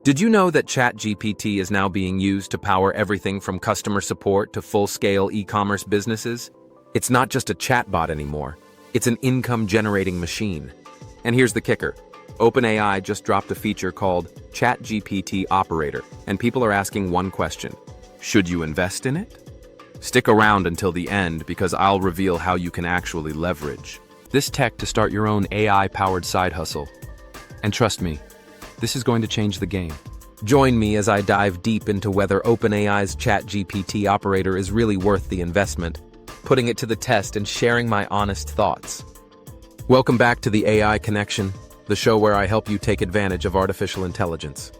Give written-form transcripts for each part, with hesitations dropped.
Did you know that ChatGPT is now being used to power everything from customer support to full-scale e-commerce businesses? It's not just a chatbot anymore. It's an income-generating machine. And here's the kicker. OpenAI just dropped a feature called ChatGPT Operator, and people are asking one question. Should you invest in it? Stick around until the end because I'll reveal how you can actually leverage this tech to start your own AI-powered side hustle. And trust me, this is going to change the game. Join me as I dive deep into whether OpenAI's ChatGPT Operator is really worth the investment, putting it to the test and sharing my honest thoughts. Welcome back to the AI Connection, the show where I help you take advantage of artificial intelligence.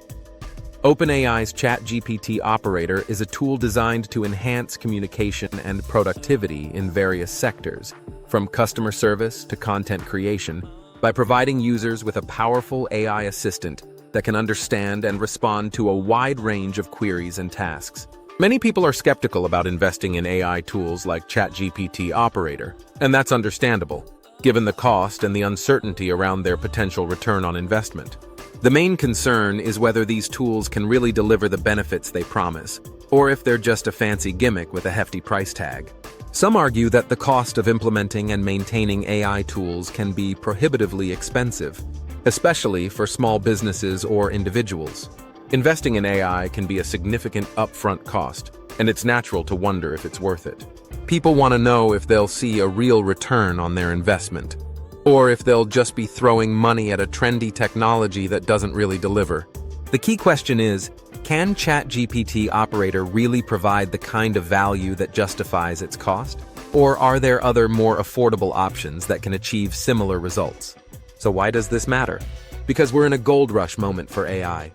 OpenAI's ChatGPT Operator is a tool designed to enhance communication and productivity in various sectors, from customer service to content creation, by providing users with a powerful AI assistant that can understand and respond to a wide range of queries and tasks. Many people are skeptical about investing in AI tools like ChatGPT Operator, and that's understandable, given the cost and the uncertainty around their potential return on investment. The main concern is whether these tools can really deliver the benefits they promise, or if they're just a fancy gimmick with a hefty price tag. Some argue that the cost of implementing and maintaining AI tools can be prohibitively expensive, especially for small businesses or individuals. Investing in AI can be a significant upfront cost, and it's natural to wonder if it's worth it. People want to know if they'll see a real return on their investment, or if they'll just be throwing money at a trendy technology that doesn't really deliver. The key question is, can ChatGPT Operator really provide the kind of value that justifies its cost? Or are there other more affordable options that can achieve similar results? So why does this matter? Because we're in a gold rush moment for AI.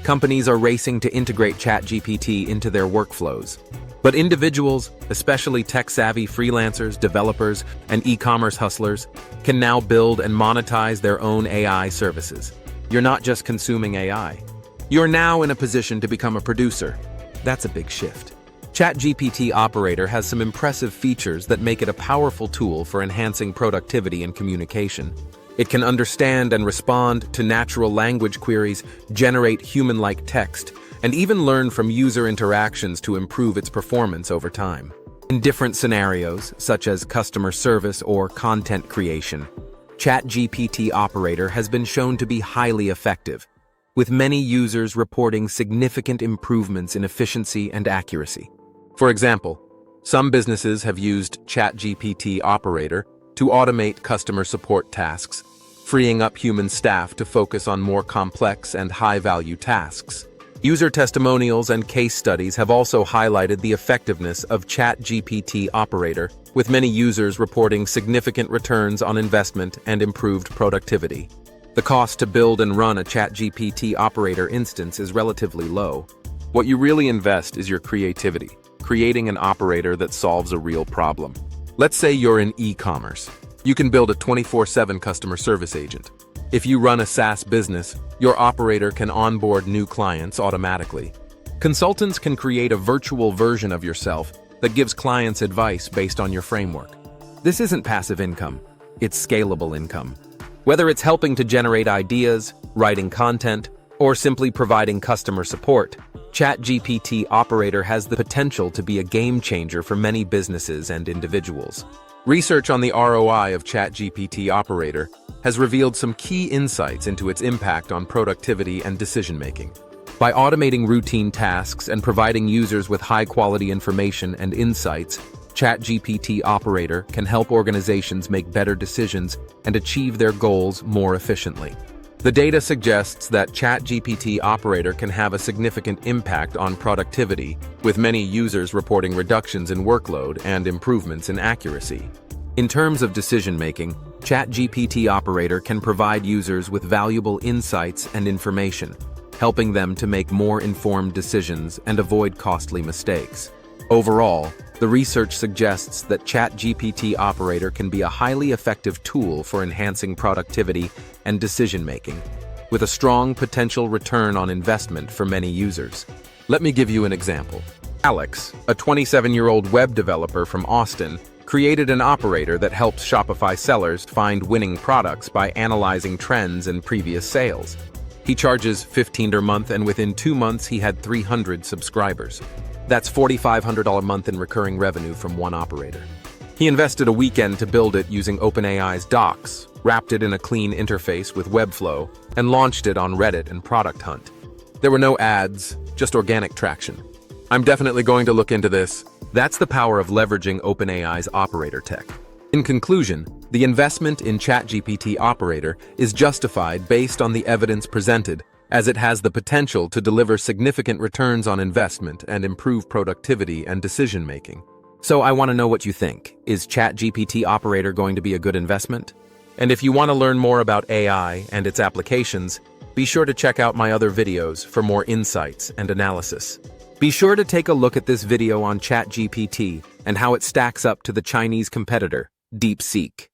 Companies are racing to integrate ChatGPT into their workflows. But individuals, especially tech-savvy freelancers, developers, and e-commerce hustlers, can now build and monetize their own AI services. You're not just consuming AI. You're now in a position to become a producer. That's a big shift. ChatGPT Operator has some impressive features that make it a powerful tool for enhancing productivity and communication. It can understand and respond to natural language queries, generate human-like text, and even learn from user interactions to improve its performance over time. In different scenarios, such as customer service or content creation, ChatGPT Operator has been shown to be highly effective, with many users reporting significant improvements in efficiency and accuracy. For example, some businesses have used ChatGPT Operator to automate customer support tasks, freeing up human staff to focus on more complex and high-value tasks. User testimonials and case studies have also highlighted the effectiveness of ChatGPT Operator, with many users reporting significant returns on investment and improved productivity. The cost to build and run a ChatGPT Operator instance is relatively low. What you really invest is your creativity, creating an operator that solves a real problem. Let's say you're in e-commerce. You can build a 24/7 customer service agent. If you run a SaaS business, your operator can onboard new clients automatically. Consultants can create a virtual version of yourself that gives clients advice based on your framework. This isn't passive income, it's scalable income. Whether it's helping to generate ideas, writing content, or simply providing customer support, ChatGPT Operator has the potential to be a game changer for many businesses and individuals. Research on the ROI of ChatGPT Operator has revealed some key insights into its impact on productivity and decision-making. By automating routine tasks and providing users with high-quality information and insights, ChatGPT Operator can help organizations make better decisions and achieve their goals more efficiently. The data suggests that ChatGPT Operator can have a significant impact on productivity, with many users reporting reductions in workload and improvements in accuracy. In terms of decision-making, ChatGPT Operator can provide users with valuable insights and information, helping them to make more informed decisions and avoid costly mistakes. Overall, the research suggests that ChatGPT Operator can be a highly effective tool for enhancing productivity and decision-making, with a strong potential return on investment for many users. Let me give you an example. Alex, a 27-year-old web developer from Austin, created an operator that helps Shopify sellers find winning products by analyzing trends in previous sales. He charges $15 a month, and within 2 months he had 300 subscribers. That's $4,500 a month in recurring revenue from one operator. He invested a weekend to build it using OpenAI's docs, wrapped it in a clean interface with Webflow, and launched it on Reddit and Product Hunt. There were no ads, just organic traction. I'm definitely going to look into this. That's the power of leveraging OpenAI's operator tech. In conclusion, the investment in ChatGPT Operator is justified based on the evidence presented, as it has the potential to deliver significant returns on investment and improve productivity and decision-making. So I want to know what you think. Is ChatGPT Operator going to be a good investment? And if you want to learn more about AI and its applications, be sure to check out my other videos for more insights and analysis. Be sure to take a look at this video on ChatGPT and how it stacks up to the Chinese competitor, DeepSeek.